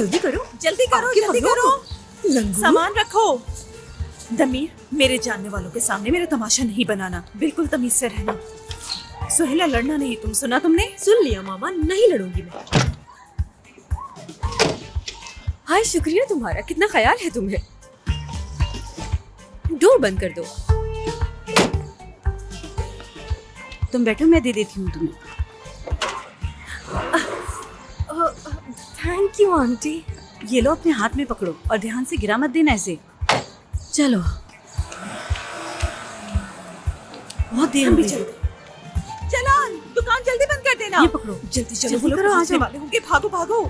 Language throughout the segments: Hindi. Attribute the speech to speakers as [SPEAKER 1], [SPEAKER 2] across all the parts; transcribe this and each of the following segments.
[SPEAKER 1] जल्दी करो,
[SPEAKER 2] जल्दी करो, जल्दी करो। सामान रखो। दमीर, मेरे जानने वालों के सामने मेरा तमाशा नहीं बनाना, बिल्कुल तमीज से रहना। सुहेला, लड़ना नहीं, तुम सुना तुमने?
[SPEAKER 1] सुन लिया मामा, नहीं लड़ूंगी मैं। हाय, शुक्रिया तुम्हारा, कितना ख्याल है तुम्हें। डोर बंद कर दो।
[SPEAKER 3] तुम बैठो, मैं दे देती हूँ तुम्हें।
[SPEAKER 1] Thank you aunty.
[SPEAKER 3] ये लो, अपने हाथ में पकड़ो और ध्यान से गिरा मत देना ऐसे। चलो, बहुत देर हो गई।
[SPEAKER 2] चलो, दुकान जल्दी बंद कर देना।
[SPEAKER 3] ये पकड़ो,
[SPEAKER 2] जल्दी चलो,
[SPEAKER 3] जल्दी
[SPEAKER 2] वो लोग
[SPEAKER 3] करो, आ
[SPEAKER 2] पहुंचने
[SPEAKER 3] जाओ।
[SPEAKER 2] वाले होंगे। भागो भागो।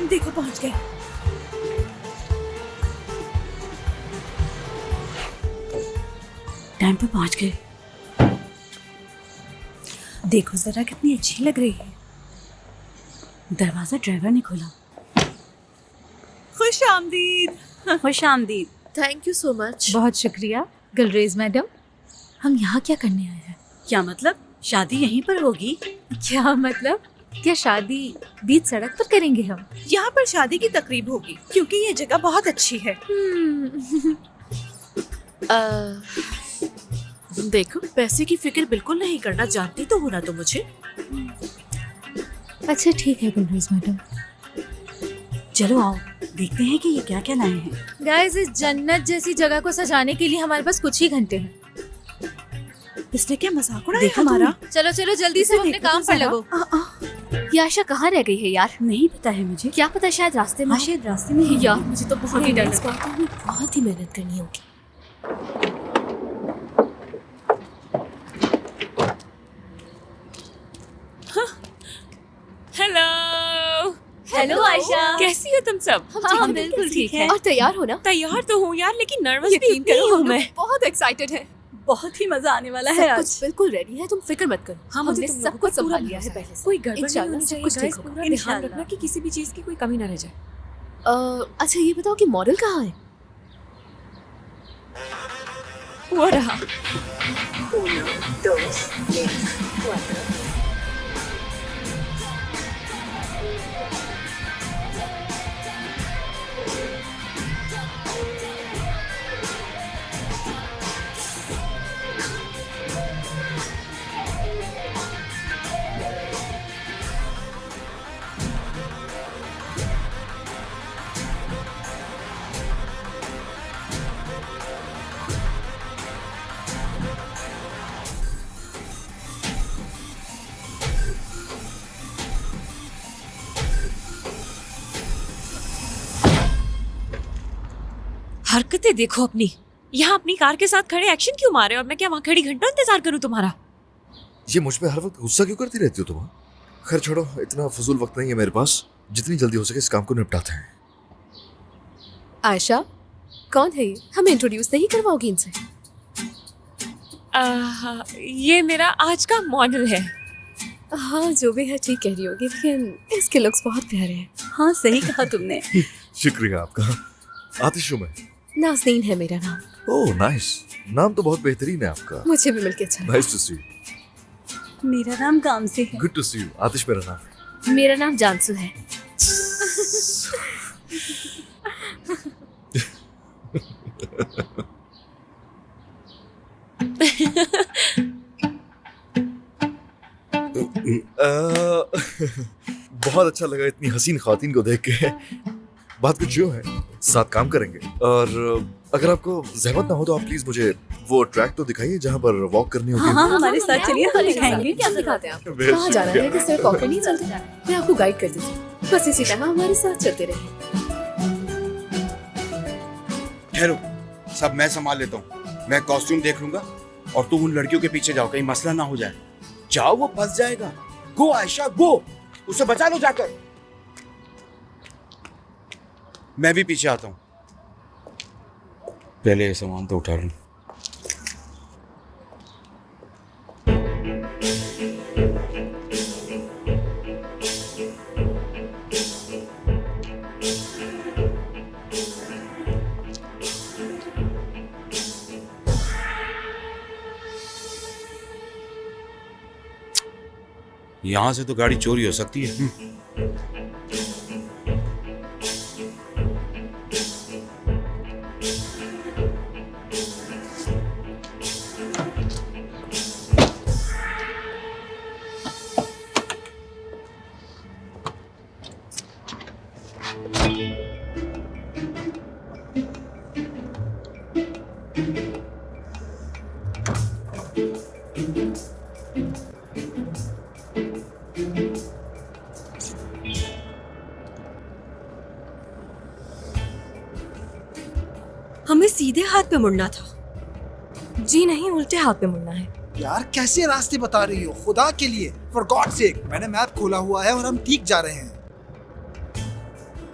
[SPEAKER 2] देखो, पहुंच गए।
[SPEAKER 3] टाइम पे पहुंच गए। देखो जरा, कितनी अच्छी लग रही है। दरवाजा ड्राइवर ने खोला।
[SPEAKER 2] खुश आमदीद।
[SPEAKER 3] खुश आमदीद।
[SPEAKER 1] Thank you so much.
[SPEAKER 4] बहुत शुक्रिया गलरेज मैडम। हम यहाँ क्या करने आए हैं?
[SPEAKER 3] क्या मतलब? शादी यहीं पर होगी?
[SPEAKER 4] क्या मतलब? क्या शादी बीच सड़क पर करेंगे हम?
[SPEAKER 2] यहाँ पर शादी की तकरीब होगी क्योंकि ये जगह बहुत अच्छी है।
[SPEAKER 1] देखो, पैसे की फिक्र बिल्कुल नहीं करना, जानती तो हो ना तुम मुझे।
[SPEAKER 4] अच्छा ठीक है गलरेज मैडम।
[SPEAKER 3] चलो आओ, देखते हैं कि ये क्या क्या लाए हैं।
[SPEAKER 4] गाइस, इस जन्नत जैसी जगह को सजाने के लिए हमारे पास कुछ ही घंटे हैं।
[SPEAKER 2] इसने क्या मजाक उड़ाया
[SPEAKER 3] देखा
[SPEAKER 2] हमारा?
[SPEAKER 4] चलो चलो, जल्दी से अपने काम पर लगो। ये आशा कहाँ रह गई है यार?
[SPEAKER 3] नहीं पता है मुझे।
[SPEAKER 4] क्या पता, शायद रास्ते में
[SPEAKER 3] हाँ,
[SPEAKER 4] हो।
[SPEAKER 3] शायद रास्ते में ही।
[SPEAKER 4] यार मुझे तो बहुत ही डर
[SPEAKER 1] इस
[SPEAKER 4] लगा।
[SPEAKER 1] बात में बहुत ही मेहनत करनी होगी।
[SPEAKER 2] हेलो।
[SPEAKER 4] हेलो आयशा।
[SPEAKER 2] कैसी हो तुम सब?
[SPEAKER 4] हाँ बिल्कुल ठीक है।
[SPEAKER 1] और तैयार हो ना?
[SPEAKER 2] तैयार तो हूँ यार, लेकिन नर्वस भी
[SPEAKER 1] यकीन
[SPEAKER 2] उतनी ही
[SPEAKER 1] करो,
[SPEAKER 2] हूँ
[SPEAKER 1] हम
[SPEAKER 2] मैं।
[SPEAKER 1] लोग बहुत एक्साइटेड हैं।
[SPEAKER 3] बहुत ही मजा आने वाला है
[SPEAKER 1] सब
[SPEAKER 3] आज।
[SPEAKER 1] कुछ बिल्कुल रेडी है, तुम फिक्र मत करो।
[SPEAKER 2] हाँ, मुझे
[SPEAKER 1] हमने
[SPEAKER 2] तुम
[SPEAKER 1] सब
[SPEAKER 2] लोगों
[SPEAKER 1] कुछ
[SPEAKER 2] पर पूरा
[SPEAKER 1] संभाल लिया है
[SPEAKER 2] भरोसा है।
[SPEAKER 1] पहले से।
[SPEAKER 2] कोई गड़बड़ नहीं
[SPEAKER 1] इंशाल्लाह
[SPEAKER 2] होनी
[SPEAKER 1] सब
[SPEAKER 2] चाहिए
[SPEAKER 1] कुछ
[SPEAKER 2] गाइस,
[SPEAKER 1] ठीक होगा।
[SPEAKER 2] पूरा ध्यान
[SPEAKER 3] इंशाल्लाह।
[SPEAKER 2] रखना कि किसी भी चीज की कोई कमी ना रह जाए।
[SPEAKER 1] अच्छा ये बताओ कि मॉडल कहाँ है?
[SPEAKER 2] वो रहा। हरकतें देखो अपनी। यहाँ अपनी कार के साथ खड़े एक्शन क्यों मारे, और मैं क्या वहाँ खड़ी घंटों इंतजार करूँ तुम्हारा?
[SPEAKER 5] ये मुझ पे हर वक्त गुस्सा क्यों करती रहती हो तुम? खैर छोड़ो, इतना फजूल वक्त नहीं है मेरे पास। जितनी जल्दी हो सके इस काम को निपटाते हैं।
[SPEAKER 1] आयशा, कौन है ये? हमें इंट्रोड्यूस नहीं करवाओगी इनसे?
[SPEAKER 2] ये मेरा आज का मॉडल है।
[SPEAKER 1] हाँ जो भी है ठीक कह रही होगी, लेकिन इसके लुक्स बहुत प्यारे हैं।
[SPEAKER 3] हाँ, सही कहा तुमने।
[SPEAKER 5] शुक्रिया आपका। आतिश हूँ मैं।
[SPEAKER 1] नाज़नीन है मेरा नाम।
[SPEAKER 5] ओह नाइस, नाम तो बहुत बेहतरीन है आपका।
[SPEAKER 1] मुझे भी मिलके अच्छा लगा।
[SPEAKER 5] Nice to see you.
[SPEAKER 3] मेरा नाम काम से है।
[SPEAKER 5] Good to see you. Atish मेरा नाम।
[SPEAKER 4] मेरा नाम जानसू है।
[SPEAKER 5] बहुत अच्छा लगा इतनी हसीन खातिन को देख के। बात कुछ जो है, साथ काम करेंगे। और अगर आपको जहमत ना हो तो आप प्लीज मुझे वो ट्रैक तो दिखाइए जहाँ पर वॉक करनी होगी।
[SPEAKER 3] हाँ हाँ, हमारे साथ चलिए, हम दिखाएंगे।
[SPEAKER 1] क्या सिखाते हैं आप?
[SPEAKER 5] बेस्ट
[SPEAKER 1] कहाँ जाना है?
[SPEAKER 5] शुक्रिया।
[SPEAKER 1] कि सिर्फ ऑफर नहीं चलते? मैं आपको गाइड कर देती हूँ, बस इसी तरह हमारे साथ चलते रहिए।
[SPEAKER 6] ठहरो, सब मैं संभाल लेता हूँ। मैं कॉस्ट्यूम देख लूंगा और तुम उन लड़कियों के पीछे जाओ, कहीं मसला ना हो जाए। जाओ, वो फंस जाएगा। गो आयशा गो, उसे बचा लो जाकर। मैं भी पीछे आता हूँ। पहले ये सामान तो उठा लूं। यहाँ से तो गाड़ी चोरी हो सकती है।
[SPEAKER 1] हमें सीधे हाथ पे मुड़ना था। जी नहीं, उल्टे हाथ पे मुड़ना है।
[SPEAKER 7] यार कैसे रास्ते बता रही हो, खुदा के लिए, फॉर गॉड सेक। मैंने मैप खोला हुआ है और हम ठीक जा रहे हैं।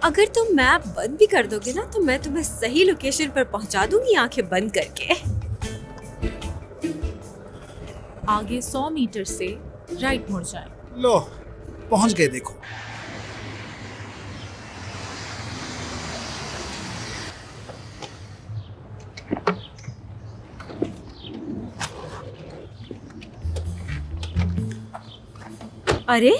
[SPEAKER 1] अगर तुम मैप बंद भी कर दोगे ना तो मैं तुम्हें सही लोकेशन पर पहुंचा दूंगी आंखें बंद करके।
[SPEAKER 8] आगे 100 मीटर से राइट मुड़ जाए।
[SPEAKER 7] लो पहुंच गए, देखो।
[SPEAKER 1] अरे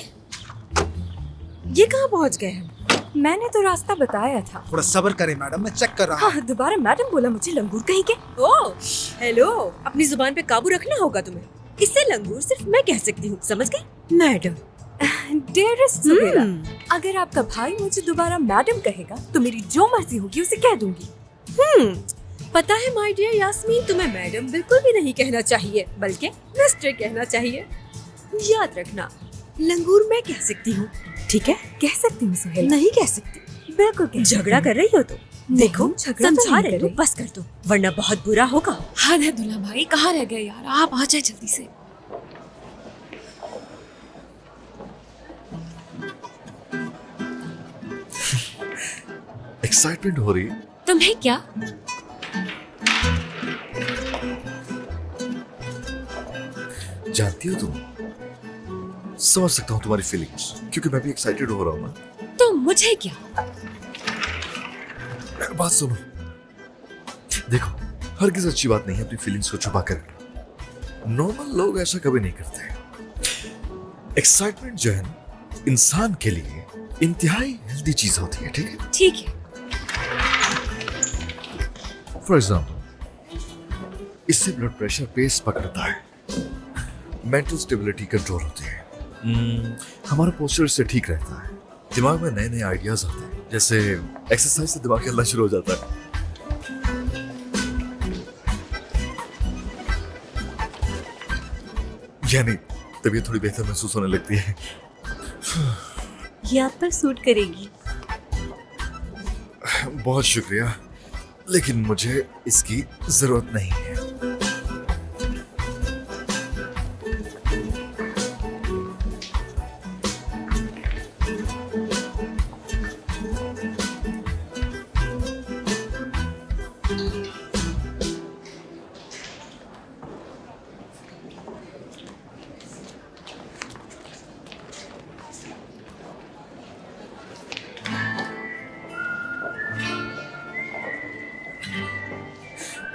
[SPEAKER 1] ये कहाँ पहुंच गए हम? मैंने तो रास्ता बताया था।
[SPEAKER 7] थोड़ा सब्र करें मैडम, मैं चेक कर रहा हूँ।
[SPEAKER 1] हाँ, दोबारा मैडम बोला मुझे, लंगूर कहीं के। ओ हेलो, अपनी जुबान पे काबू रखना होगा तुम्हें। इससे लंगूर सिर्फ मैं कह सकती हूँ, समझ गई मैडम? डियरेस्ट सुहेला, अगर आपका भाई मुझे दोबारा मैडम कहेगा तो मेरी जो मर्जी होगी उसे कह दूंगी। पता है माय डियर यास्मीन, तुम्हें मैडम बिल्कुल भी नहीं कहना चाहिए, बल्कि मिस्टर कहना चाहिए। याद रखना, लंगूर मैं कह सकती हूँ, ठीक है? कह सकती हूँ सुहेला? नहीं कह सकती। बिल्कुल कह। झगड़ा कर रही हो तो देखो, समझा रही हो, बस कर दो वरना बहुत बुरा होगा।
[SPEAKER 4] हाँ है दुल्हा भाई, कहाँ रह गए यार? आप आ जाए जल्दी से।
[SPEAKER 5] एक्साइटमेंट हो रही है?
[SPEAKER 4] तुम्हें क्या?
[SPEAKER 5] जानती हो तुम, समझ सकता हूँ तुम्हारी फीलिंग्स, क्योंकि मैं भी एक्साइटेड हो रहा हूँ ना।
[SPEAKER 4] तो मुझे क्या?
[SPEAKER 5] बात सुनो, देखो हरगिज़ अच्छी बात नहीं है अपनी फीलिंग्स को छुपा कर रखना। नॉर्मल लोग ऐसा कभी नहीं करते। एक्साइटमेंट जो है ना, इंसान के लिए इंतहाई हेल्दी चीज होती है, ठीक है?
[SPEAKER 4] ठीक है।
[SPEAKER 5] फॉर एग्जाम्पल, इससे ब्लड प्रेशर पेस पकड़ता है, मेंटल स्टेबिलिटी कंट्रोल होती है, हमारा पोस्चर इससे ठीक रहता है, दिमाग में नए नए आइडियाज आते हैं, जैसे एक्सरसाइज से दिमाग चलना शुरू हो जाता है। यानी तबीयत थोड़ी बेहतर महसूस होने लगती है।
[SPEAKER 1] ये आप पर सूट करेगी।
[SPEAKER 5] बहुत शुक्रिया, लेकिन मुझे इसकी जरूरत नहीं है।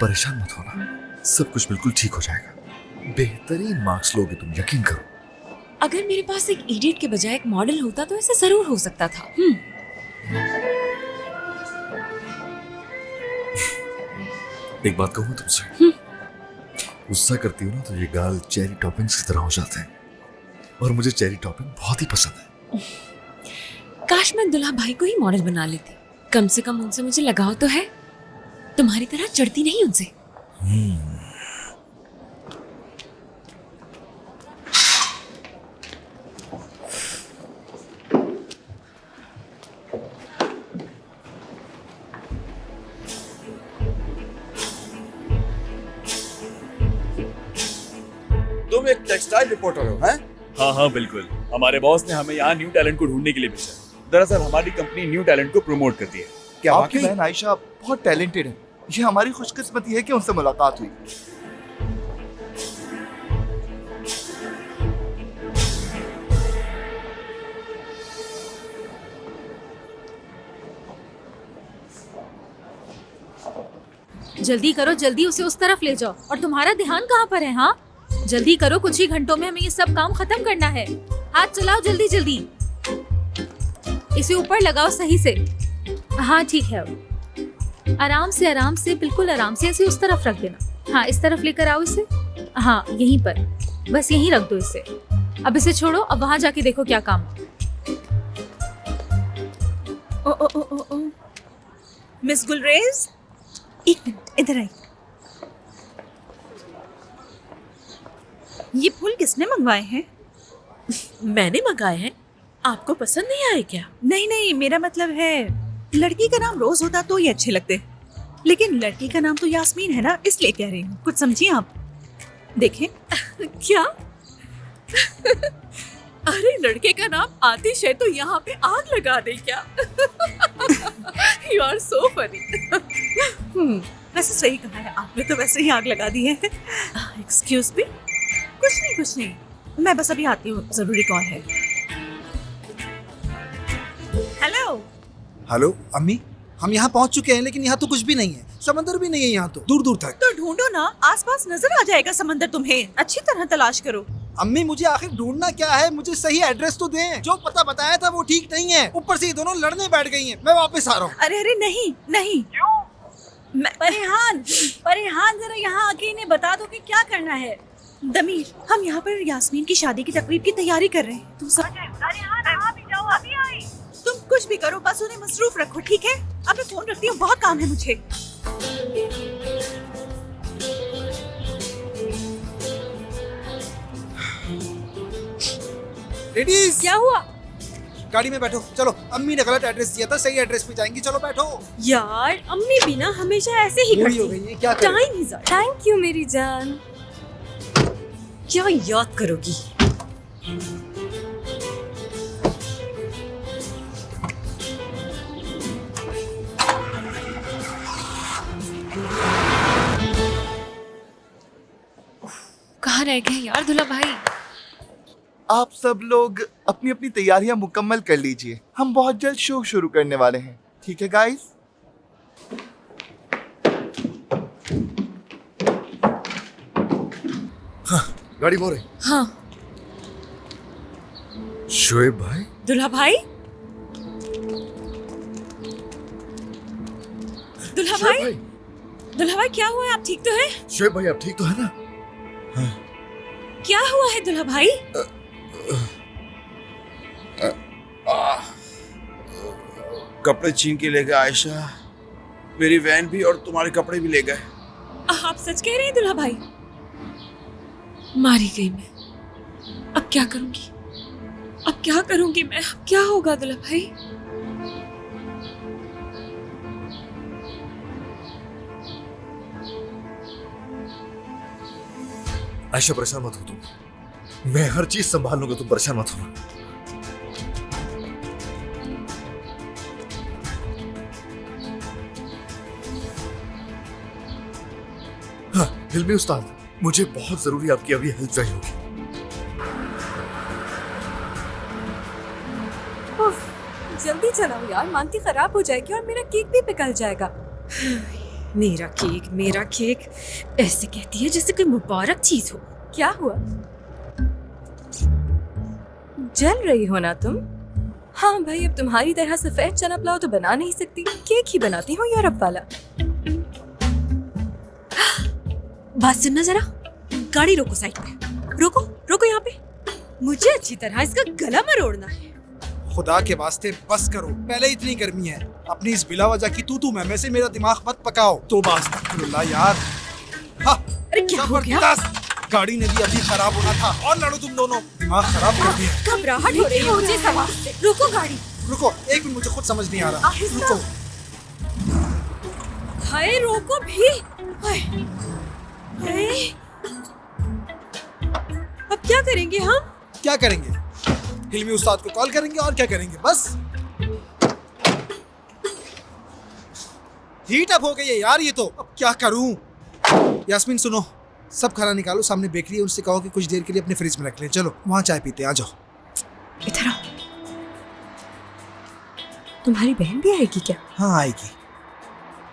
[SPEAKER 5] परेशान मत होना, सब कुछ बिल्कुल ठीक हो जाएगा। बेहतरीन मार्क्स लोगे तुम, यकीन करो।
[SPEAKER 4] अगर मेरे पास एक इडियट के बजाय एक मॉडल होता तो ऐसे जरूर हो सकता था।
[SPEAKER 5] एक बात कहूँ तुमसे, गुस्सा करती हूँ ना तो ये गाल चेरी टॉपिंग्स की तरह हो जाते हैं, और मुझे चेरी टॉपिंग बहुत ही पसंद है।
[SPEAKER 4] काश मैं दुल्हा भाई को ही मॉडल बना लेती, कम से कम उनसे मुझे लगाव तो है, तुम्हारी तरह चढ़ती नहीं उनसे।
[SPEAKER 6] तुम एक टेक्सटाइल रिपोर्टर हो, हैं?
[SPEAKER 9] हाँ हाँ बिल्कुल, हमारे बॉस ने हमें यहाँ न्यू टैलेंट को ढूंढने के लिए भेजा। दरअसल हमारी कंपनी न्यू टैलेंट को प्रमोट करती है।
[SPEAKER 6] क्या
[SPEAKER 10] आपकी
[SPEAKER 6] वाकई?
[SPEAKER 10] बहन आयशा बहुत टैलेंटेड है, ये हमारी खुशकिस्मती है कि उनसे मुलाकात हुई।
[SPEAKER 8] जल्दी करो, जल्दी उसे उस तरफ ले जाओ। और तुम्हारा ध्यान कहाँ पर है? हाँ जल्दी करो, कुछ ही घंटों में हमें ये सब काम खत्म करना है। हाथ चलाओ जल्दी जल्दी। इसे ऊपर लगाओ सही से। हाँ ठीक है। आराम से बिल्कुल आराम से ऐसे उस तरफ रख देना। हाँ इस तरफ लेकर आओ इसे। हाँ यहीं पर, बस यहीं रख दो इसे। अब इसे छोड़ो, अब वहां जाके देखो क्या काम है।
[SPEAKER 2] ओ ओ ओ ओ ओ मिस गुलरेज, एक मिनट इधर आई। ये फूल किसने मंगवाए हैं?
[SPEAKER 3] मैंने मंगाए हैं। आपको पसंद नहीं आए क्या?
[SPEAKER 2] नहीं नहीं, मेरा मतलब है लड़की का नाम रोज होता तो ये अच्छे लगते, लेकिन लड़की का नाम तो यास्मीन है ना, इसलिए कह रही हूँ। कुछ समझिए आप। देखें।
[SPEAKER 3] क्या? अरे लड़के का नाम आतिश है तो यहाँ पे आग लगा दे क्या? You are so funny.
[SPEAKER 2] वैसे सही कहा है आपने, तो वैसे ही आग लगा दी है।
[SPEAKER 3] Excuse me.
[SPEAKER 2] कुछ नहीं, मैं बस अभी आती हूँ, जरूरी कॉल है। हेलो।
[SPEAKER 7] हेलो अम्मी, हम यहाँ पहुँच चुके हैं, लेकिन यहाँ तो कुछ भी नहीं है। समंदर भी नहीं है यहाँ तो, दूर दूर तक।
[SPEAKER 2] तो ढूंढो ना, आसपास नजर आ जाएगा समंदर तुम्हें। अच्छी तरह तलाश करो।
[SPEAKER 7] अम्मी मुझे आखिर ढूंढना क्या है? मुझे सही एड्रेस तो दें। जो पता बताया था वो ठीक नहीं है, ऊपर से ये दोनों लड़ने बैठ गई हैं। मैं वापस आ रहा हूँ।
[SPEAKER 2] अरे नहीं।
[SPEAKER 3] परेहान जरा यहाँ आके इन्हें बता दो कि क्या करना है।
[SPEAKER 2] दमीर, हम यहाँ पर यास्मीन की शादी की तकरीब की तैयारी कर रहे हैं। तुम सब तुम कुछ भी करो, बस उन्हें मसरूफ रखो, ठीक है? अब मैं फोन रखती हूँ, बहुत काम है मुझे।
[SPEAKER 7] लेडीज,
[SPEAKER 1] क्या हुआ?
[SPEAKER 7] गाड़ी में बैठो, चलो। अम्मी ने गलत एड्रेस दिया था, सही एड्रेस पे जाएंगी। चलो बैठो।
[SPEAKER 1] यार अम्मी भी ना हमेशा ऐसे ही
[SPEAKER 7] बूढ़ी हो
[SPEAKER 1] करती
[SPEAKER 7] गई है, क्या करें?
[SPEAKER 1] टाइम ही ज़ाया। थैंक यू मेरी जान। क्या याद करोगी?
[SPEAKER 4] कहाँ रह गए यार दूल्हा भाई?
[SPEAKER 10] आप सब लोग अपनी अपनी तैयारियां मुकम्मल कर लीजिए, हम बहुत जल्द शो शुरू करने वाले हैं। ठीक है गाइस?
[SPEAKER 5] हाँ, गाड़ी मोड़ रही।
[SPEAKER 4] हाँ
[SPEAKER 5] शोएब भाई।
[SPEAKER 4] दूल्हा भाई, दूल्हा
[SPEAKER 5] शोएब
[SPEAKER 4] भाई, दूल्हा भाई क्या हुआ है? आप ठीक तो है?
[SPEAKER 5] शोएब भाई, आप ठीक तो है ना?
[SPEAKER 4] क्या हुआ है दूल्हा भाई?
[SPEAKER 6] कपड़े छीन के ले गए आयशा, मेरी वैन भी और तुम्हारे कपड़े भी ले गए।
[SPEAKER 4] आप सच कह रहे हैं दूल्हा भाई? मारी गई मैं। अब क्या करूंगी? अब क्या करूंगी मैं? अब क्या होगा दूल्हा भाई?
[SPEAKER 5] आयशा परेशान मत हो तुम, मैं हर चीज संभाल लूंगा, तुम परेशान मत हो। हाँ हिलमी उस्ताद, मुझे बहुत जरूरी आपकी अभी हेल्प चाहिए होगी।
[SPEAKER 1] जल्दी चलाओ यार, मांगती खराब हो जाएगी और मेरा केक भी पिघल जाएगा। मेरा केक ऐसे कहती है जैसे कोई मुबारक चीज हो। क्या हुआ? जल रही हो ना तुम? हाँ भाई, अब तुम्हारी तरह सफेद चना पुलाव तो बना नहीं सकती, केक ही बनाती हूँ यूरोप वाला। बात सुनना जरा, गाड़ी रोको साइड पे। रोको यहाँ पे। मुझे अच्छी तरह इसका गला मरोड़ना है।
[SPEAKER 7] खुदा के वास्ते बस करो, पहले इतनी गर्मी है। अपनी इस बिला वजह की तू मैं से मेरा दिमाग मत पकाओ। तो अस्तगफिरुल्लाह यार। हाँ,
[SPEAKER 1] अरे क्या हो गया?
[SPEAKER 7] जबरदस्त। गाड़ी ने भी अभी खराब होना था और लड़ो तुम दोनों, दिमाग खराब कर दिया।
[SPEAKER 1] घबराहट हो रही है मुझे सवाल से। रुको गाड़ी।
[SPEAKER 7] रुको एक मिनट, मुझे खुद समझ नहीं आ रहा। रुको।
[SPEAKER 1] हाय रोको भी। हाय। अब क्या करेंगे हम?
[SPEAKER 7] क्या करेंगे? हिलमी उस्ताद को कॉल करेंगे और क्या करेंगे, बस। हीट अप हो गई है यार ये तो। अब क्या करूं? यास्मीन सुनो, सब खाना निकालो, सामने बेकरी है, उनसे कहो कि कुछ देर के लिए अपने फ्रिज में रख लें। चलो वहां चाय पीते हैं, आ जाओ।
[SPEAKER 1] इधर आओ। तुम्हारी बहन भी आएगी क्या?
[SPEAKER 7] हाँ आएगी।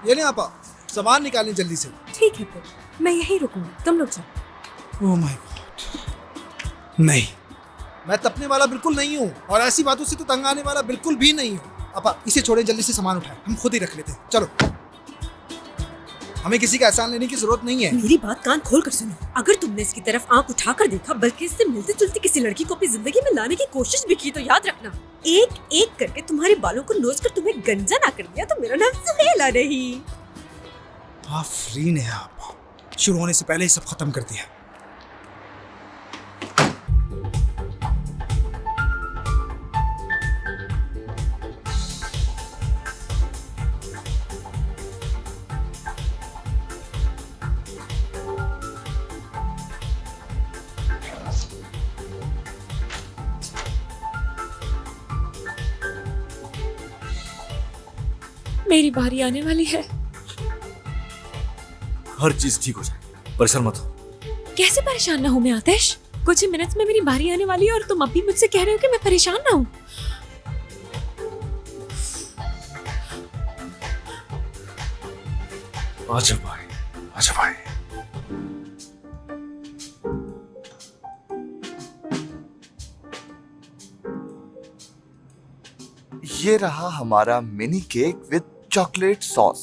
[SPEAKER 7] ये नहीं आपा, सामान निकालें जल्दी से।
[SPEAKER 1] ठीक है फिर, मैं यहीं रुकूंगी, तुम लोग जाओ।
[SPEAKER 7] ओह माय गॉड, नहीं मैं तपने वाला बिल्कुल नहीं हूँ और ऐसी बातों से तो तंग आने वाला बिल्कुल भी नहीं हूँ। अपा इसे छोड़े, जल्दी से सामान उठाए, हम खुद ही रख लेते हैं। चलो, हमें किसी का एहसान लेने की जरूरत नहीं है।
[SPEAKER 1] मेरी बात कान खोल कर सुनो। अगर तुमने इसकी तरफ आंख उठाकर देखा, बल्कि इससे मिलती जुलती किसी लड़की को अपनी जिंदगी में लाने की कोशिश भी की, तो याद रखना, एक एक करके तुम्हारे बालों को नोच कर तुम्हें गंजा ना कर दिया तो मेरा नाम सुहेला नहीं।
[SPEAKER 7] आफरीन है आप, शुरू होने से पहले ही सब खत्म कर दिया।
[SPEAKER 4] मेरी बारी आने वाली है।
[SPEAKER 5] हर चीज ठीक हो जाए, परेशान मत हो।
[SPEAKER 4] कैसे परेशान ना हूँ मैं आतिश? कुछ ही मिनट्स में मेरी बारी आने वाली है और तुम अभी मुझसे कह रहे हो कि मैं परेशान ना हूँ।
[SPEAKER 5] आजा भाई, आजा भाई।
[SPEAKER 10] ये रहा हमारा mini cake with chocolate sauce.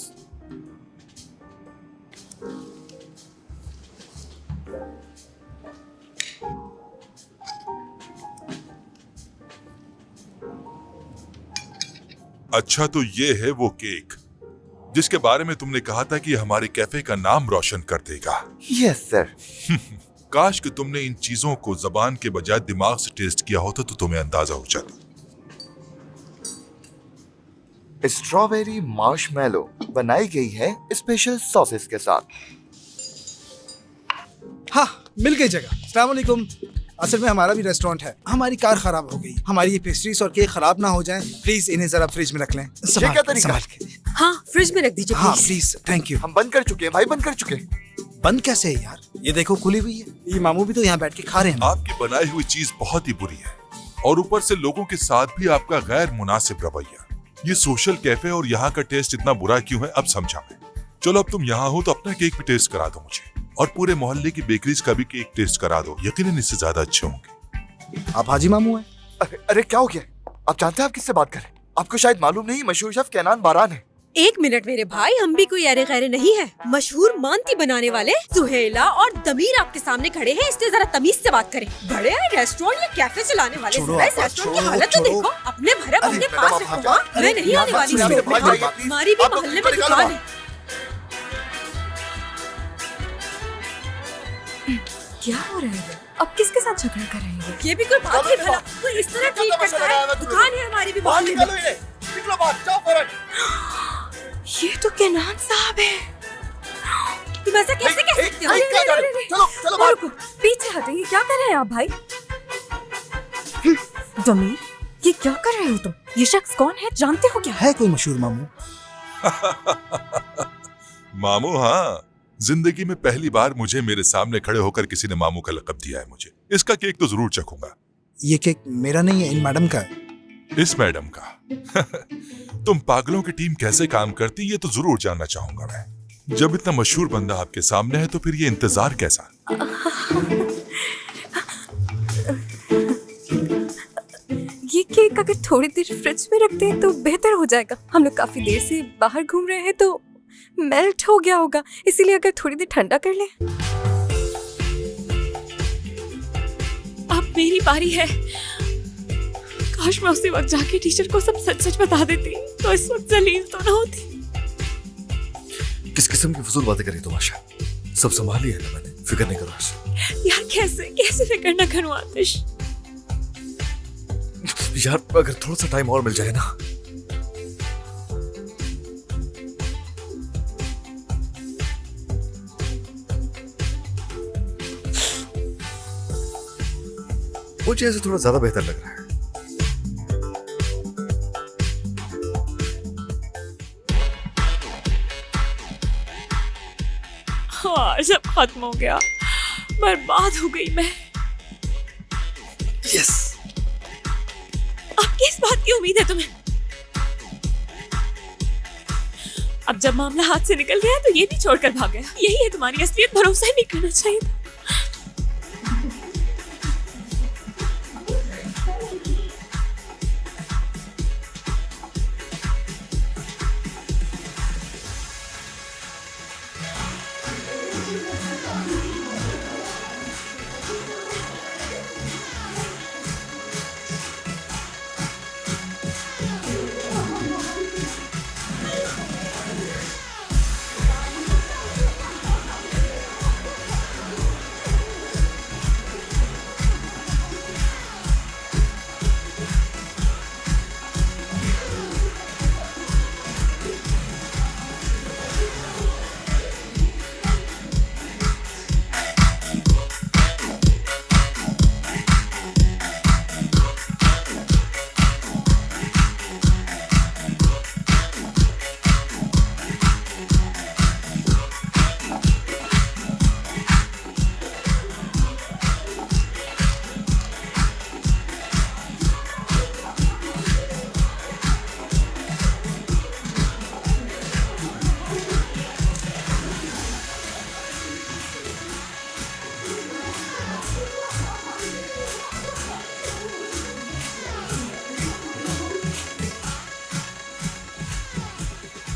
[SPEAKER 11] अच्छा, तो ये है वो केक जिसके बारे में तुमने कहा था कि हमारे कैफे का नाम रोशन कर देगा।
[SPEAKER 10] Yes sir.
[SPEAKER 11] काश कि तुमने इन चीजों को जबान के बजाय दिमाग से टेस्ट किया होता तो तुम्हें अंदाजा हो जाता।
[SPEAKER 10] स्ट्रॉबेरी मार्शमैलो बनाई गई है स्पेशल सॉसेस के साथ।
[SPEAKER 7] हाँ, मिल गई जगह। अस्सलाम वालेकुम। असल में हमारा भी रेस्टोरेंट है, हमारी कार खराब हो गई। हमारी ये पेस्ट्रीज और केक खराब ना हो जाएं, प्लीज इन्हें जरा फ्रिज में रख लें।
[SPEAKER 10] क्या तरीका?
[SPEAKER 1] हाँ, फ्रिज में रख दीजिए।
[SPEAKER 7] हाँ प्लीज, थैंक यू।
[SPEAKER 10] हम बंद कर चुके हैं भाई, बंद कर चुके हैं।
[SPEAKER 7] बंद कैसे है यार? ये देखो खुली हुई है। ये मामू भी तो यहाँ बैठ के खा रहे हैं।
[SPEAKER 11] आपकी बनाई हुई चीज बहुत ही बुरी है और ऊपर से लोगों के साथ भी आपका गैर मुनासिब रवैया। ये सोशल कैफे और यहाँ का टेस्ट इतना बुरा क्यों है अब समझा मैं। चलो, अब तुम यहाँ हो तो अपना केक भी टेस्ट करा दो मुझे, और पूरे मोहल्ले की बेकरीज का भी केक टेस्ट करा दो। यकीनन इससे ज्यादा अच्छे होंगे।
[SPEAKER 7] आप हाजी मामू हैं?
[SPEAKER 10] अरे क्या हो गया? आप जानते हैं आप किससे बात कर रहे हैं? आपको शायद मालूम नहीं, मशहूर शेफ कैनान बारान है।
[SPEAKER 1] एक मिनट मेरे भाई, हम भी कोई अरे गैरे नहीं है। मशहूर मांती बनाने वाले सुहेला और दमीर आपके सामने खड़े हैं, इसलिए जरा तमीज से बात करें। बड़े रेस्टोरेंट या कैफे चलाने वाले इस रेस्टोरेंट की हालत तो देखो। अपने भरम अपने पास रखो। मैं नहीं आने वाली। हमारी भी मोहल्ले में दुकान है। क्या हो रहा है?
[SPEAKER 4] अब किसके साथ झगड़ा कर रहे हैं?
[SPEAKER 1] ये भी कोई बात है भला? कोई इस तरह ट्रीट करता है? दुकान है हमारी भी मोहल्ले में।
[SPEAKER 10] निकलो बाहर, जाओ फौरन।
[SPEAKER 4] ये तो कैनान साहब है।
[SPEAKER 1] तुम ऐसा कैसे कह सकते हो?
[SPEAKER 10] चलो चलो बाहर।
[SPEAKER 4] पीछे हटेंगे। क्या कर रहे हैं आप भाई? दमीर, ये क्या कर रहे हो तुम? ये शख्स कौन है, जानते हो क्या?
[SPEAKER 7] है कोई मशहूर मामू?
[SPEAKER 11] मामू? हाँ, जिंदगी में पहली बार मुझे मेरे सामने खड़े होकर किसी ने मामू का लक़ब दिया है मुझे। इसका केक तो जरूर चखूंगा।
[SPEAKER 7] ये केक मेरा नहीं है, इन मैडम का है।
[SPEAKER 11] इस मैडम का? तुम पागलों की टीम कैसे काम करती ये तो जरूर जानना चाहूंगा मैं। जब इतना मशहूर बंदा आपके सामने है तो फिर ये इंतजार कैसा?
[SPEAKER 4] ये केक अगर थोड़ी देर फ्रिज में रखते हैं तो बेहतर हो जाएगा। हम लोग काफी देर से बाहर घूम रहे हैं तो मेल्ट हो गया होगा, इसीलिए अगर थोड़ी देर ठंडा कर लें। अब मेरी बारी है। काश मैं उसी वक्त जाके टीचर को सब सच सच बता देती तो इस वक्त जलील तो ना होती।
[SPEAKER 5] किस किस्म की फजूल बातें करी तुम आशा? सब संभाल लिया है मैंने, फिक्र नहीं करो आशा।
[SPEAKER 4] यार कैसे कैसे फिक्र ना करूं आतिश?
[SPEAKER 5] यार अगर थोड़ा सा टाइम और मिल जाए ना। मुझे ऐसे थोड़ा ज्यादा बेहतर लग रहा है।
[SPEAKER 4] हाँ, सब खत्म हो गया, बर्बाद हो गई मैं।
[SPEAKER 5] यस।
[SPEAKER 4] अब किस बात की उम्मीद है तुम्हें? अब जब मामला हाथ से निकल गया तो ये भी छोड़कर भाग गया। यही है तुम्हारी असलियत, भरोसा ही नहीं करना चाहिए था।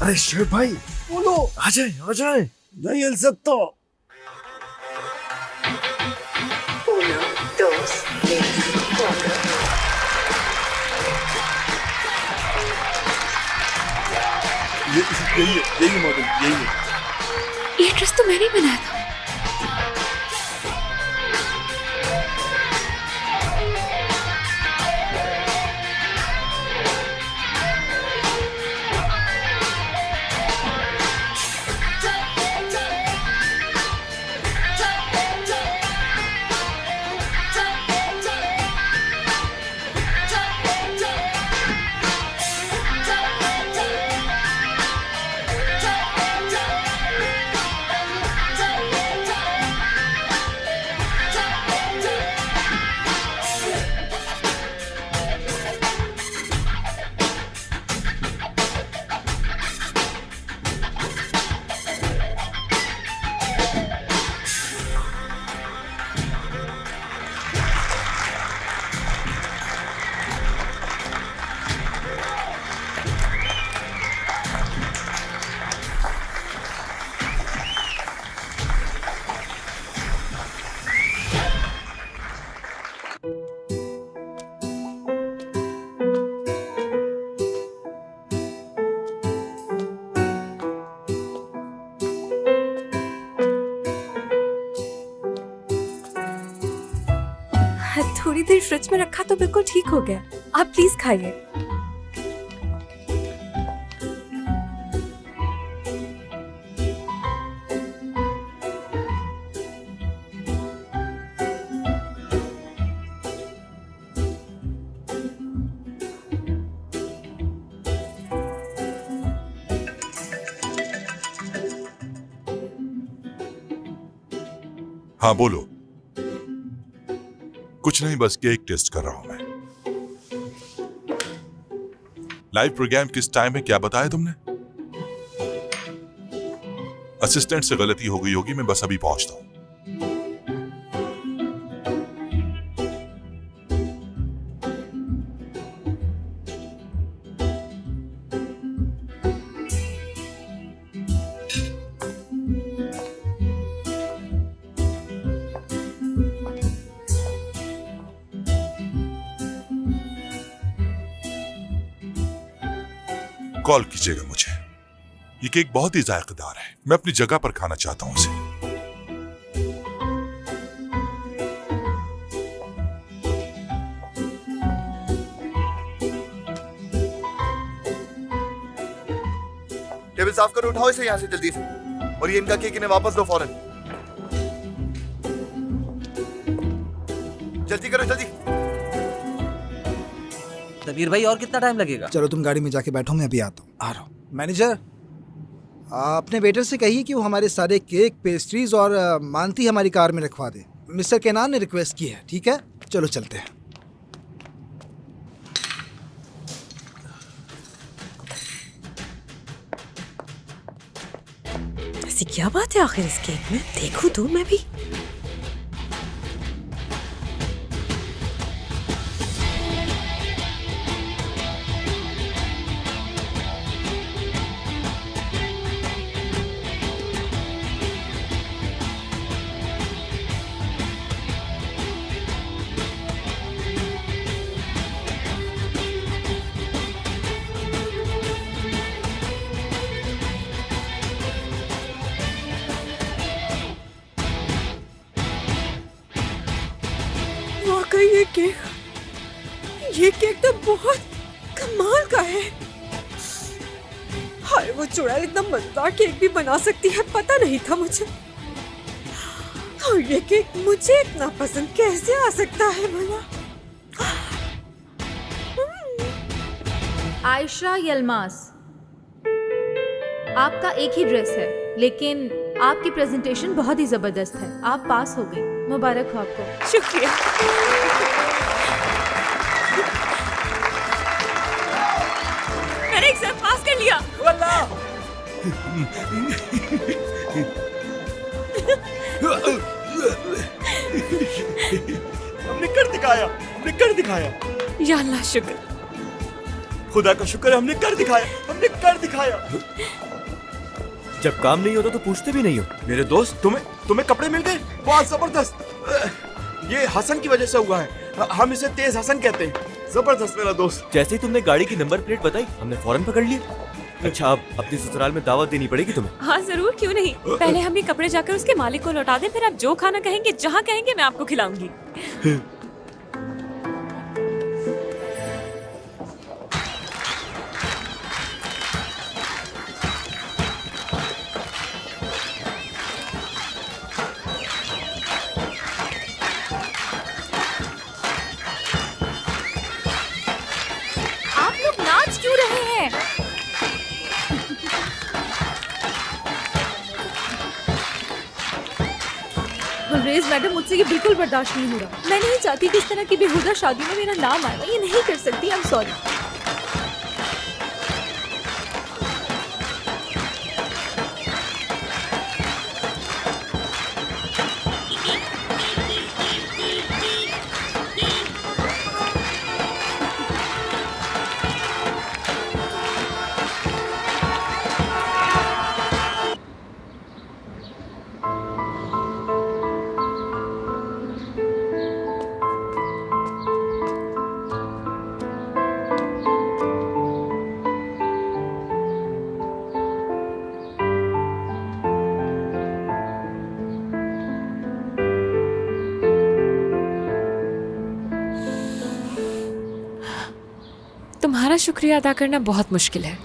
[SPEAKER 5] अरे शेफ भाई बोलो, आ जाए आ जाए।
[SPEAKER 6] नहीं हिल सकता। यही मॉडल, यही है।
[SPEAKER 8] ये ड्रेस तो मैंने ही बनाया था।
[SPEAKER 4] थोड़ी देर फ्रिज में रखा तो बिल्कुल ठीक हो गया। आप प्लीज खाइए।
[SPEAKER 11] हाँ बोलो। कुछ नहीं, बस केक टेस्ट कर रहा हूं मैं। लाइव प्रोग्राम किस टाइम है क्या बताया तुमने? असिस्टेंट से गलती हो गई होगी, मैं बस अभी पहुंचता हूं। कॉल कीजिएगा मुझे। ये केक बहुत ही जायकेदार है, मैं अपनी जगह पर खाना चाहता हूं इसे।
[SPEAKER 10] टेबल साफ करो, उठाओ इसे यहाँ से जल्दी से, और ये इनका केक इन्हें वापस दो फौरन। जल्दी करो जल्दी।
[SPEAKER 12] तबीर भाई और कितना टाइम लगेगा?
[SPEAKER 7] चलो तुम गाड़ी में जाके बैठो, मैं अभी आता हूँ। आ रहा हूँ। मैनेजर, अपने वेटर से कहिए कि वो हमारे सारे केक, पेस्ट्रीज और मानती हमारी कार में रखवा दे। मिस्टर केनान ने रिक्वेस्ट की है। ठीक है, चलो चलते हैं।
[SPEAKER 1] ऐसी क्या बात है आखिर इस केक में? देखूं तो मैं भी। वाकई ये केक तो बहुत कमाल का है। हाय, वो चुड़ैल इतना मजेदार केक भी बना सकती है, पता नहीं था मुझे। और ये केक मुझे इतना पसंद कैसे आ सकता है भला?
[SPEAKER 8] आयशा यल्मास, आपका एक ही ड्रेस है, लेकिन आपकी प्रेजेंटेशन बहुत ही जबरदस्त है। आप पास हो गई, मुबारक हो आपको।
[SPEAKER 1] शुक्रिया। मैंने एग्जाम पास कर लिया।
[SPEAKER 9] हमने कर दिखाया।
[SPEAKER 1] या अल्लाह शुक्र।
[SPEAKER 9] खुदा का शुक्र है, हमने कर दिखाया।
[SPEAKER 13] जब काम नहीं होता तो पूछते भी नहीं हो।
[SPEAKER 6] मेरे दोस्त, तुम्हें कपड़े मिल गए? बहुत जबरदस्त। ये हसन की वजह से हुआ है। हम इसे तेज हसन कहते हैं। जबरदस्त मेरा दोस्त।
[SPEAKER 13] जैसे ही तुमने गाड़ी की नंबर प्लेट बताई, हमने फौरन पकड़ लिया। अच्छा, अब अपनी ससुराल में दावत देनी पड़ेगी तुम्हें।
[SPEAKER 1] हाँ जरूर, क्यों नहीं। पहले हम ये कपड़े जाकर उसके मालिक को लौटा दें, फिर आप जो खाना कहेंगे, जहाँ कहेंगे, मैं आपको खिलाऊंगी।
[SPEAKER 8] आप लोग नाच क्यों रहे हैं? गुलरेज मैडम, मुझसे ये बिल्कुल बर्दाश्त नहीं हो रहा। मैं नहीं चाहती कि इस तरह की बेहुदा शादी में मेरा नाम आए। मैं ये नहीं कर सकती। I am sorry.
[SPEAKER 1] तुम्हारा शुक्रिया अदा करना बहुत मुश्किल है।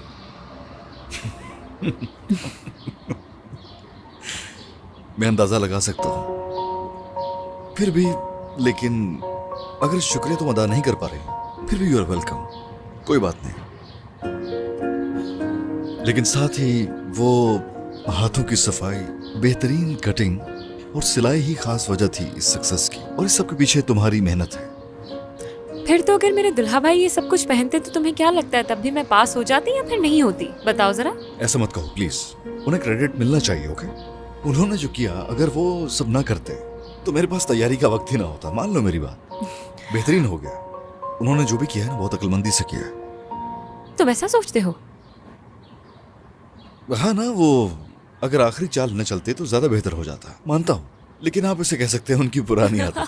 [SPEAKER 5] मैं अंदाजा लगा सकता हूँ, फिर भी। लेकिन अगर शुक्रिया तुम अदा नहीं कर पा रहे, फिर भी यू आर वेलकम। कोई बात नहीं। लेकिन साथ ही वो हाथों की सफाई, बेहतरीन कटिंग और सिलाई ही खास वजह थी इस सक्सेस की, और इस सब के पीछे तुम्हारी मेहनत है।
[SPEAKER 1] फिर तो अगर मेरे दुल्हा भाई ये सब कुछ पहनते तो तुम्हें क्या लगता है, तब भी मैं पास हो जाती या फिर नहीं होती? बताओ जरा।
[SPEAKER 5] ऐसा मत कहो प्लीज, उन्हें क्रेडिट मिलना चाहिए। ओके, उन्होंने जो किया, अगर वो सब ना करते तो मेरे पास तैयारी का वक्त ही ना होता। मान लो मेरी बात, बेहतरीन हो गया। उन्होंने जो भी किया है ना, बहुत अक्लमंदी से किया है।
[SPEAKER 1] तुम ऐसा सोचते हो?
[SPEAKER 5] हाँ ना, वो अगर आखिरी चाल न चलते तो ज्यादा बेहतर हो जाता, मानता हूँ। लेकिन आप इसे कह सकते हैं उनकी पुरानी आदत।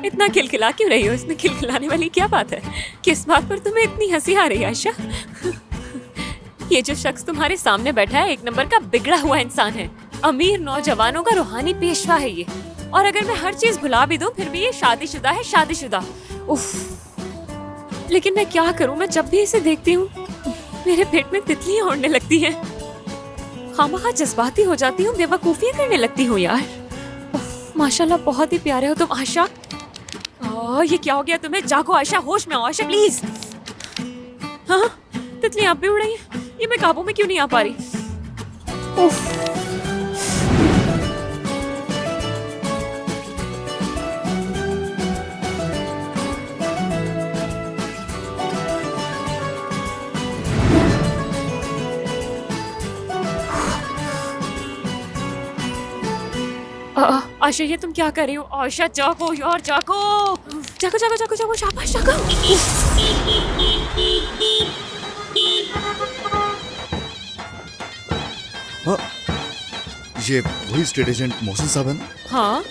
[SPEAKER 1] इतना खिलखिला क्यों रही हो? इसमें खिलखिलाने वाली क्या बात है? किस बात पर तुम्हें इतनी हंसी आ रही है आयशा? ये जो शख्स तुम्हारे सामने बैठा है, एक नंबर का बिगड़ा हुआ इंसान है। अमीर नौजवानों का रूहानी पेशवा है ये। और अगर मैं हर चीज भुला भी दूं, फिर भी ये शादीशुदा है, शादीशुदा। उफ। लेकिन मैं क्या करूं? मैं जब भी इसे देखती हूँ, मेरे पेट में तितलियां उड़ने लगती हैं। खामखा जज्बाती हो जाती हूँ, बेवकूफियां करने लगती हूँ यार। माशाल्लाह, बहुत ही प्यारे हो तुम आयशा। ये क्या हो गया तुम्हें? जागो आयशा, होश में आओ आयशा प्लीज। हाँ, तितलियां आप भी उड़ रही हैं। ये मैं काबू में क्यों नहीं आ पा रही? उफ। आयशा, ये तुम क्या कर रही हो? आयशा जागो यार, जागो जागो जागो जागो जागो, शाबाश जागो।
[SPEAKER 5] हाँ, ये वही स्टेट एजेंट मोहसिन साहब है ना?
[SPEAKER 1] हाँ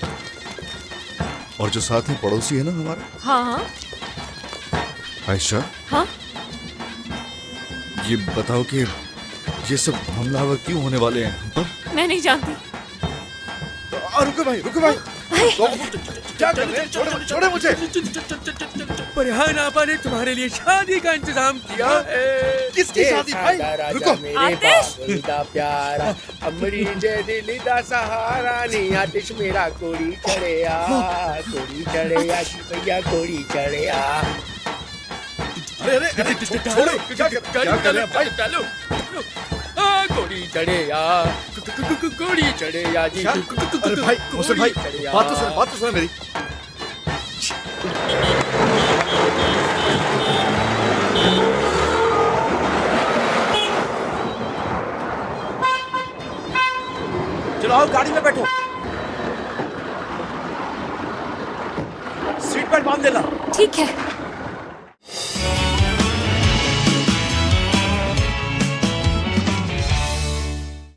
[SPEAKER 5] और जो साथ में पड़ोसी है ना हमारा?
[SPEAKER 1] हाँ हाँ
[SPEAKER 5] आयशा,
[SPEAKER 1] हाँ।
[SPEAKER 5] ये बताओ कि ये सब हमलावर क्यों होने वाले हैं हम पर?
[SPEAKER 3] मैं नहीं जानती।
[SPEAKER 5] रुको भाई, रुको भाई। क्या कर रहे हैं? छोड़ो, छोड़ो मुझे।
[SPEAKER 14] फरहान आपा ने तुम्हारे लिए शादी का इंतजाम किया है।
[SPEAKER 5] किसकी शादी भाई? रुको।
[SPEAKER 3] आतिश!
[SPEAKER 14] प्यारा अमरी जे दिल दा सहारा नी आतिश मेरा कोड़ी चढ़िया भैया कोड़ी चढ़िया।
[SPEAKER 5] अरे छोड़ो, क्या कर रहे हैं भाई?
[SPEAKER 14] डालो कोड़ी चढ़िया कोड़ी चढ़िया जी।
[SPEAKER 5] अरे भाई, मुझसे भाई, बात तो सुनो मेरी।
[SPEAKER 13] चलो आओ गाड़ी में बैठो। सीट बेल्ट बांध देना।
[SPEAKER 4] ठीक है।